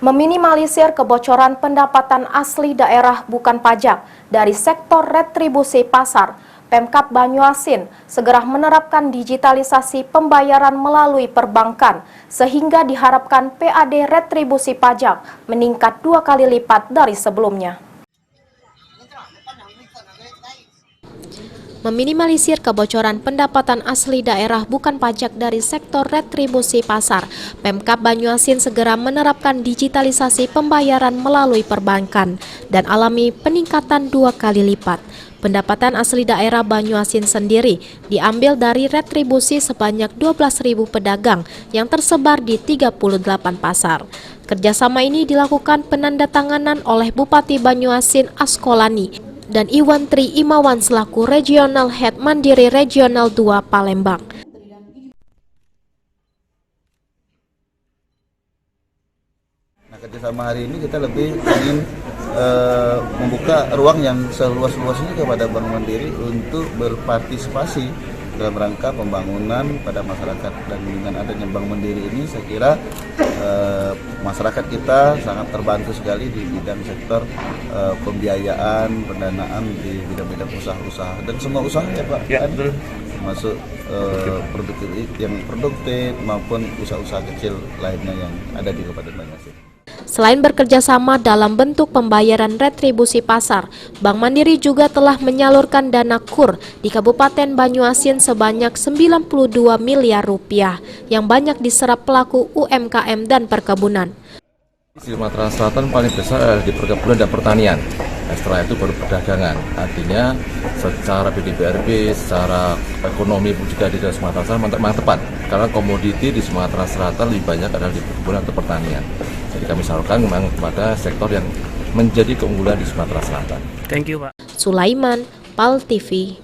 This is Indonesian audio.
Meminimalisir kebocoran pendapatan asli daerah bukan pajak dari sektor retribusi pasar, Pemkab Banyuasin segera menerapkan digitalisasi pembayaran melalui perbankan sehingga diharapkan PAD retribusi pajak meningkat 2 kali lipat dari sebelumnya. Meminimalisir kebocoran pendapatan asli daerah bukan pajak dari sektor retribusi pasar, Pemkab Banyuasin segera menerapkan digitalisasi pembayaran melalui perbankan dan alami peningkatan 2 kali lipat. Pendapatan asli daerah Banyuasin sendiri diambil dari retribusi sebanyak 12.000 pedagang yang tersebar di 38 pasar. Kerjasama ini dilakukan penandatanganan oleh Bupati Banyuasin Askolani dan Iwan Tri Imawan selaku Regional Head Mandiri Regional 2 Palembang. Nah, kerjasama hari ini kita lebih ingin membuka ruang yang seluas-luasnya kepada Bank Mandiri untuk berpartisipasi dalam rangka pembangunan pada masyarakat. Dan dengan adanya Bank Mandiri ini saya kira masyarakat kita sangat terbantu sekali di bidang sektor pembiayaan, pendanaan di bidang-bidang usaha-usaha dan semua usaha ya Pak, ya, betul. Termasuk produktif maupun usaha-usaha kecil lainnya yang ada di Kabupaten Banyuasin. Selain bekerja sama dalam bentuk pembayaran retribusi pasar, Bank Mandiri juga telah menyalurkan dana KUR di Kabupaten Banyuasin sebanyak 92 miliar rupiah yang banyak diserap pelaku UMKM dan perkebunan. Di Sumatera Selatan paling besar adalah di perkebunan dan pertanian. Setelah itu baru perdagangan. Artinya secara PDBRB, secara ekonomi juga di Sumatera Selatan memang tepat. Karena komoditi di Sumatera Selatan lebih banyak adalah di perkebunan atau pertanian. Jadi kami salurkan memang kepada sektor yang menjadi keunggulan di Sumatera Selatan. Thank you, Pak. Sulaiman, PAL TV.